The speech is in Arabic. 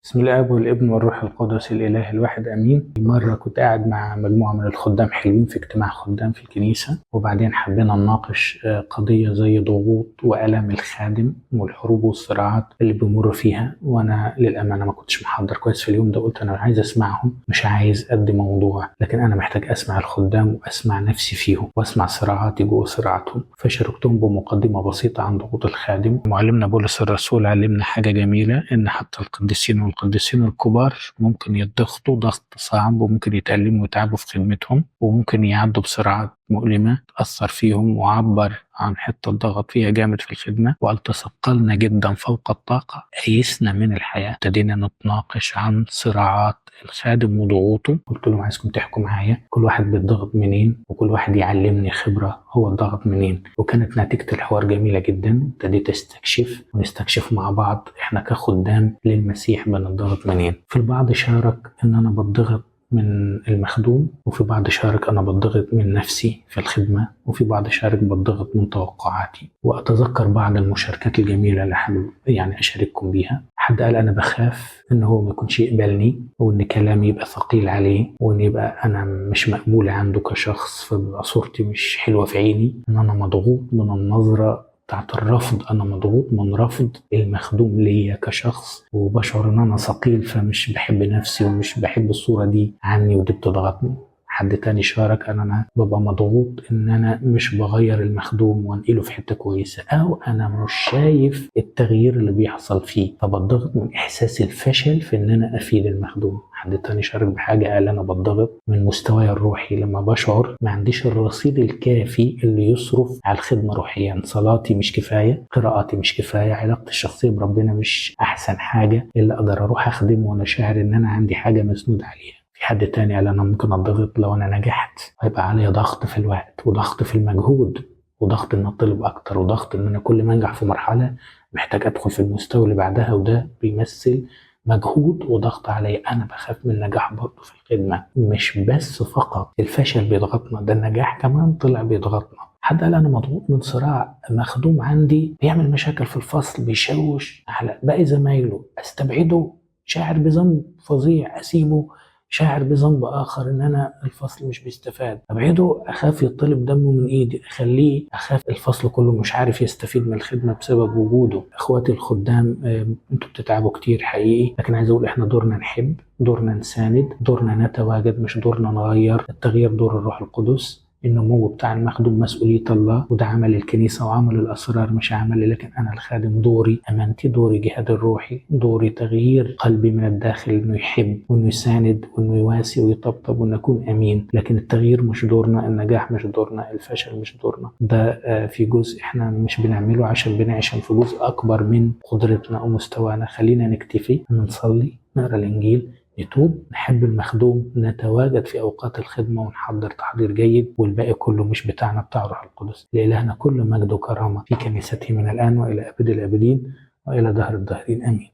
بسم الله والابن والروح القدس الإله الواحد أمين. مرة كنت قاعد مع مجموعة من الخدام حلوين في اجتماع خدام في الكنيسة، وبعدين حبينا نناقش قضية زي ضغوط وآلام الخادم والحروب والصراعات اللي بيمر فيها. وأنا للأمانة ما كنتش محضر كويس في اليوم ده، قلت أنا عايز أسمعهم، مش عايز أدي موضوع، لكن أنا محتاج أسمع الخدام وأسمع نفسي فيهم وأسمع صراعاتي جوه صراعاتهم. فشاركتهم بمقدمة بسيطة عن ضغوط الخادم. معلمنا بولس الرسول علمنا حاجة جميلة، إن حتى القديسين الكبار ممكن يضغطوا ضغط صعب، وممكن يتألموا ويتعبوا في خدمتهم، وممكن يعدوا بصراعات مؤلمة تأثر فيهم. وعبر عن حتة ضغط فيها جامد في الخدمة وقال: تثقلنا جدا فوق الطاقة، أيسنا من الحياة. ابتدينا نتناقش عن صراعات الخادم وضغوطه. قلت لهم عايزكم تحكوا معايا كل واحد بيتضغط منين، وكل واحد يعلمني خبرة هو الضغط منين. وكانت نتيجة الحوار جميلة جدا. ابتديت استكشف ونستكشف مع بعض احنا كخدام للمسيح بنضغط منين. في البعض شارك ان انا بتضغط من المخدوم، وفي بعض شارك أنا بتضغط من نفسي في الخدمة، وفي بعض شارك بتضغط من توقعاتي. وأتذكر بعض المشاركات الجميلة اللي حابب أشارككم بيها. حد قال: أنا بخاف إن هو ما يكونش يقبلني، وإن كلامي يبقى ثقيل عليه، وإن يبقى أنا مش مقبول عنده كشخص، فبقى صورتي مش حلوة في عيني، إن أنا مضغوط من النظرة بتاعت الرفض. أنا مضغوط من رفض المخدوم ليا كشخص، وبشعر إن أنا ثقيل، فمش بحب نفسي ومش بحب الصورة دي عني، ودي بتضغطني. حد تاني شارك أن أنا ببقى مضغوط إن أنا مش بغير المخدوم وانقله في حتة كويسة، أو أنا مش شايف التغيير اللي بيحصل فيه، فبتضغط من إحساس الفشل في إن أنا أفيد المخدوم. حد تاني شارك بحاجة، قال: أنا بتضغط من مستواي الروحي لما بشعر ما عنديش الرصيد الكافي اللي يصرف على الخدمة روحيا. صلاتي مش كفاية، قراءاتي مش كفاية، علاقتي الشخصية بربنا مش أحسن حاجة اللي أقدر أروح أخدمه وأنا شاعر إن أنا عندي حاجة مسنود عليها. في حد تاني قال: أنا ممكن أضغط لو أنا نجحت، هيبقى عليا ضغط في الوقت، وضغط في المجهود، وضغط إن أطلب أكتر، وضغط إن أنا كل ما أنجح في مرحلة محتاج أدخل في المستوى اللي بعدها، وده بيمثل مجهود وضغط عليا. أنا بخاف من النجاح برضه في الخدمة. مش بس فقط الفشل بيضغطنا، ده النجاح كمان طلع بيضغطنا. حد قال: أنا مضغوط من صراع مخدوم عندي بيعمل مشاكل في الفصل، بيشوش على باقي زمايله، أستبعده شاعر بذنب فظيع، أسيبه شاعر بذنب آخر إن أنا الفصل مش بيستفاد، أبعده، أخاف يطلب دمه من إيدي، أخليه، أخاف الفصل كله مش عارف يستفيد من الخدمة بسبب وجوده. إخواتي الخدام، أنتوا بتتعبوا كتير حقيقي، لكن عايز أقول إحنا دورنا نحب، دورنا نساند، دورنا نتواجد، مش دورنا نغير. التغيير دور الروح القدس. النمو بتاع المخدوم مسؤولية الله، وده عمل الكنيسة وعمل الأسرار مش عملي. لكن أنا الخادم دوري أمانتي، دوري جهاد الروحي، دوري تغيير قلبي من الداخل، إنه يحب وإنه يساند وإنه يواسي ويطبطب وإنه يكون أمين. لكن التغيير مش دورنا، النجاح مش دورنا، الفشل مش دورنا. ده في جزء إحنا مش بنعمله عشان بنعشم في جزء أكبر من قدرتنا ومستوانا. خلينا نكتفي إن نصلي، نقرأ الإنجيل، نتوب، نحب المخدوم، نتواجد في أوقات الخدمة ونحضر تحضير جيد، والباقي كله مش بتاعنا، بتاع روح القدس. لإلهنا كل مجد وكرامة في كنيسته من الآن وإلى أبد الآبدين وإلى دهر الداهرين، آمين.